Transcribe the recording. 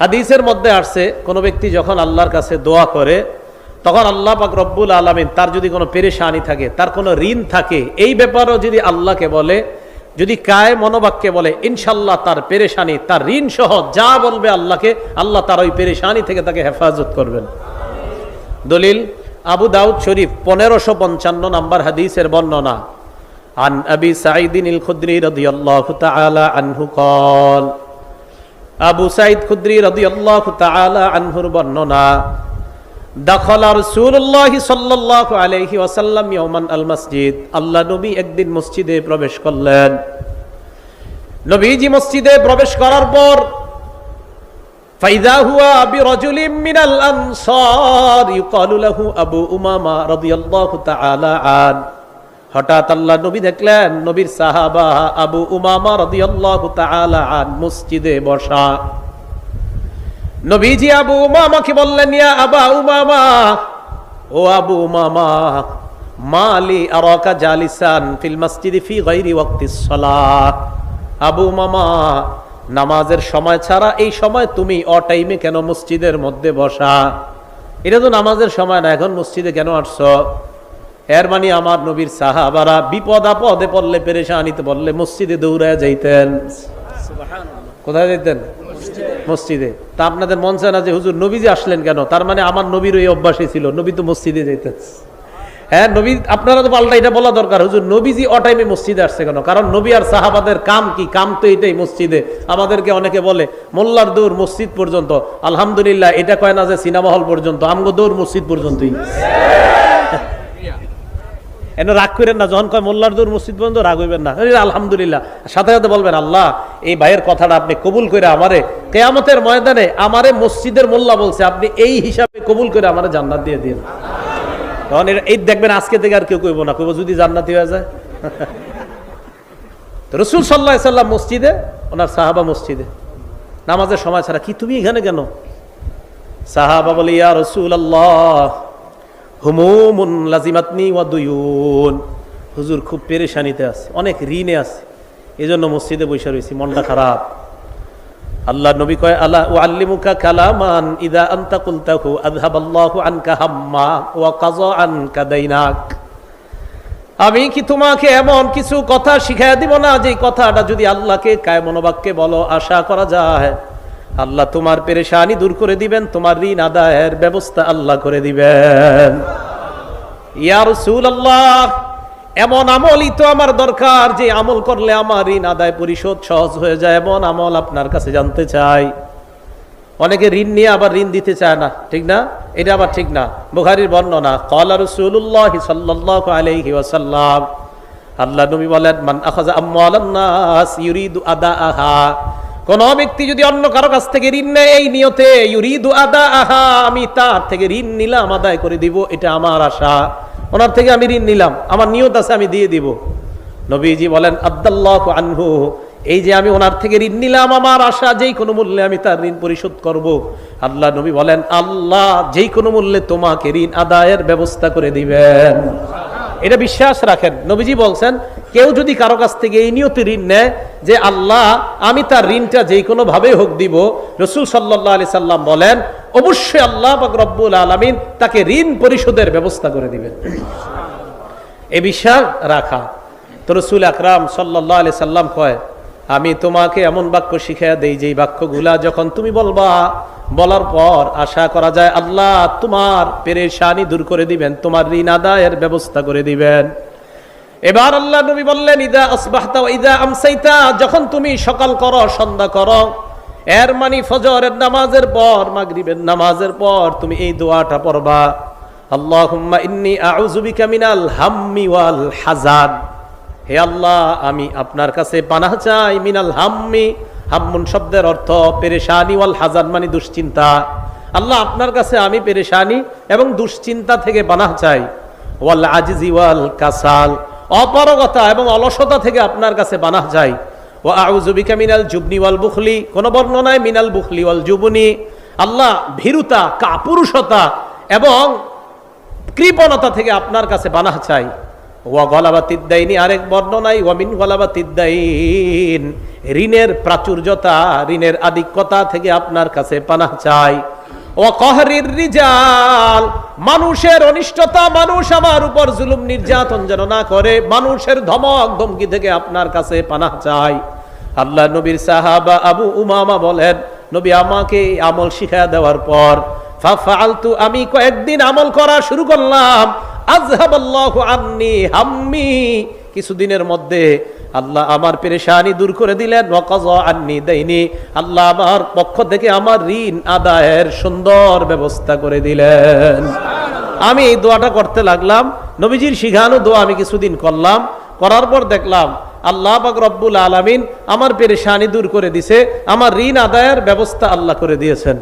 হাদিসের মধ্যে আসছে কোন ব্যক্তি যখন আল্লাহর কাছে দোয়া করে তখন আল্লাহ পাক রব্বুল আলামিন তার যদি কোনো পেরেশানি থাকে, তার কোনো ঋণ থাকে, এই ব্যাপারেও যদি আল্লাহকে বলে, যদি কায় মনোবাক্যে বলে, ইনশাল্লাহ তার পেরেশানি, তার ঋণ সহ যা বলবে আল্লাহকে, আল্লাহ তার ওই পেরেশানি থেকে তাকে হেফাজত করবেন। দলিল আবু দাউদ শরীফ 1555 নম্বর হাদিসের বর্ণনা। আন আবি সাঈদিন আল খুদরি রাদিয়াল্লাহু তাআলা আনহু قال, আবু সাঈদ খুদরি রাদিয়াল্লাহু তাআলা আনহুর বর্ণনা, দাখালা রাসূলুল্লাহ সাল্লাল্লাহু আলাইহি ওয়াসাল্লাম ইয়াওমান আল মসজিদ, আল্লাহ নবী একদিন মসজিদে প্রবেশ করলেন। নবীজি মসজিদে প্রবেশ করার পর ফাইদা হুয়া বিরাজুলিন মিনাল আনসার ইউকালু লাহু আবু উমামা রাদিয়াল্লাহু তাআলা আন, হঠাৎ আল্লাহ নবী দেখলেন নবীর সাহাবা আবু উমামা রাদিয়াল্লাহু তাআলা আন মসজিদে বসা। নবীজি আবু উমামাকে বললেন, ইয়া আবা উমামা, ও আবু উমামা, মালি আরাকা জালিসান ফিল মসজিদি ফি গায়রি ওয়াক্তিস সালাহ। আবু উমামা, নামাজের সময় ছাড়া এই সময় তুমি অটাইমে কেন মসজিদের মধ্যে বসা? এটা তো নামাজের সময় না, এখন মসজিদে কেন আসছো? এর মানে আমার নবীর সাহাবারা বিপদ আপদে পড়লে, পেরেশানিতে পড়লে মসজিদে দৌড়ায় যাইতেন। কোথায় যাইতেন? মসজিদে। তা আপনাদের মন চায় না যে হুজুর নবীজি আসলেন কেন? তার মানে আমার নবীর ওই অভ্যাসই ছিল, নবী তো মসজিদে যাইতেন। হ্যাঁ, নবী, আপনারা তো পাল্টা এটা বলা দরকার, হুজুর নবীজি অটাইমে মসজিদে আসছে কেন? কারণ নবী আর সাহাবাদের কাম কি? কাম তো এটাই, মসজিদে। আমাদেরকে অনেকে বলে মোল্লার দৌড় মসজিদ পর্যন্ত। আলহামদুলিল্লাহ, এটা কয় না যে সিনেমা হল পর্যন্ত, আমগো দৌড় মসজিদ পর্যন্তই। এনে রাগ করেন না, যখন কয় মোল্লার দৌড় মসজিদ পর্যন্ত রাগ হইবেন না, আলহামদুলিল্লাহ। সাথে সাথে বলবেন, আল্লাহ এই ভাইয়ের কথাটা আপনি কবুল করে আমারে কিয়ামতের ময়দানে আমারে মসজিদের মোল্লা বলছে, আপনি এই হিসাবে কবুল করে আমারে জান্নাত দিয়ে দিন। তখন এই দেখবেন আজকে থেকে আর কেউ কইব না, কইব যদি জান্নাতি হয়ে যায়। রাসূল সাল্লাল্লাহু আলাইহি সাল্লাম মসজিদে, ওনার সাহাবা মসজিদে নামাজের সময় ছাড়া। কি তুমি এখানে কেন? সাহাবা বলে, ইয়া রাসূলুল্লাহ, হুমুমুন লাজিমাতনি ওয়া দুয়ুন, হুজুর খুব পেরেশানিতে আছে, অনেক ঋণে আছে, এজন্য মসজিদে বসে রয়েছি, মনটা খারাপ। আল্লাহ নবী কয়, আলা উআল্লিমুকা কালামান ইযা আনতা কুলতাহু আযহাবাল্লাহু আনকা হাম্মা ওয়া কাযা আনকা দাইনাক। আমি কি তোমাকে এমন কিছু কথা শিখাইয়া দিব না, যে কথাটা যদি আল্লাহকে কায় মনোবাক্যে বলো, আশা করা যায় আল্লাহ তোমার পেরেশানি দূর করে দিবেন, তোমার ঋণ আদায়ের ব্যবস্থা আল্লাহ করে দিবেন। ইয়া রাসূলুল্লাহ, এমন আমলই তো আমার দরকার, যে আমল করলে আমার ঋণ আদায় পরিশোধ সহজ হয়ে যায়, এমন আমল আপনার কাছে জানতে চাই। অনেকে ঋণ নিয়ে আবার ঋণ দিতে চায় না, ঠিক না? এটা আবার ঠিক না। বুখারীর বর্ণনা, ক্বালা রাসূলুল্লাহ সাল্লাল্লাহু আলাইহি ওয়াসাল্লাম, আল্লাহ নবী বলেন, মান আখাযা আমওয়ালান নাস ইউরিদু আদাআহা, কোন ব্যক্তি যদি অন্য কারো কাছ থেকে ঋণ নেয় এই নিয়তে, ইউরিদু আদাআহা, আমি তার থেকে ঋণ নিলাম, আদায় করে দিব, এটা আমার আশা, ওনার থেকে আমি ঋণ নিলাম, আমার নিয়ত আছে আমি দিয়ে দিব। নবীজি বলেন, আদাল্লাহু আনহু, এই যে আমি ওনার থেকে ঋণ নিলাম, আমার আশা যেই কোনো মূল্যে আমি তার ঋণ পরিশোধ করব। আল্লাহ নবী বলেন, আল্লাহ যেই কোনো মূল্যে তোমাকে ঋণ আদায়ের ব্যবস্থা করে দিবেন। এটা বিশ্বাস রাখেন। নবীজি বলছেন, কেউ যদি কারো কাছ থেকে এই নিয়তে ঋণ নেয় যে আল্লাহ আমি তার ঋণটা যেই কোনো ভাবে হোক দিব, রাসূল সাল্লাল্লাহু আলাইহি সাল্লাম বলেন, অবশ্যই আল্লাহ পাক রব্বুল আলামিন তাকে ঋণ পরিশোধের ব্যবস্থা করে দিবেন। এই বিশ্বাস রাখা। তো রাসূল আকরাম সাল্লাল্লাহু আলাইহি সাল্লাম কয়, আমি তোমাকে এমন বাক্য শিখাইয়া দেই, যেই বাক্যগুলা যখন তুমি বলবা, বলার পর আশা করা যায় আল্লাহ তোমার পেরেশানি দূর করে দিবেন, তোমার ঋণ আদায়ের ব্যবস্থা করে দিবেন। এবার আল্লাহ নবী বললেন, ইদা আসবাহতা ওয়া ইদা আমসাইতা, যখন তুমি সকাল করো, সন্ধ্যা করো, এর মানে ফজরের নামাজের পর, মাগরিবের নামাজের পর তুমি এই দোয়াটা পড়বা, আল্লাহুম্মা ইন্নী আউযু বিকা মিনাল হাম্মি ওয়াল হাযান, হে আল্লাহ আমি আপনার কাছে পানাহ চাই, মিনাল হাম্মি, হাম্মুন শব্দের অর্থ পেরেশানি, ওয়াল হাযান মানে দুশ্চিন্তা। আল্লাহ আপনার কাছে আমি পেরেশানি এবং দুশ্চিন্তা থেকে পানাহ চাই, ওয়াল আজিজি ওয়াল কাসাল, অপারগতা এবং অলসতা থেকে আপনার কাছে পানাহ চাই, ওয়া আউযু বিকা মিনাল জুবনি ওয়াল বুখলি, কোন বর্ণনায় মিনাল বুখলি ওয়াল জুবনি, আল্লাহ ভীরুতা, কাপুরুষতা এবং কৃপণতা থেকে আপনার কাছে পানাহ চাই। ওয়া গলাবাতিদ দাইনি, আরেক বর্ণনায় ওয়া মিন গলাবাতিদ দাইন, ঋণের প্রাচুর্যতা, ঋণের আধিক্যতা থেকে আপনার কাছে পানাহ চাই। ও কহরির রিজাল, মানুষের অনিষ্টতা, মানুষ আমার উপর জুলুম নির্যাতন যেন না করে, মানুষের ধমক ধমকি থেকে আপনার কাছে পানাহ চাই। আল্লাহ নবীর সাহাবা আবু উমামা বলেন, নবী আমাকে আমল শিখায়া দেওয়ার পর ফাফআলতু, আমি কয়েকদিন আমল করা শুরু করলাম। আযহাবাল্লাহু আন্নী হাম্মি, কিছুদিনের মধ্যে আল্লাহ আমার পেরেশানি দূর করে দিলেন। ওয়াকাযা আন্নী দাইনি, আল্লাহ আমার পক্ষ থেকে আমার ঋণ আদায়ের সুন্দর ব্যবস্থা করে দিলেন। আমি এই দোয়াটা করতে লাগলাম, নবীজির শিখানো দোয়া আমি কিছুদিন করলাম, করার পর দেখলাম আল্লাহ পাক রব্বুল আলামিন আমার পেরেশানি দূর করে দিছে, আমার ঋণ আদায়ের ব্যবস্থা আল্লাহ করে দিয়েছেন।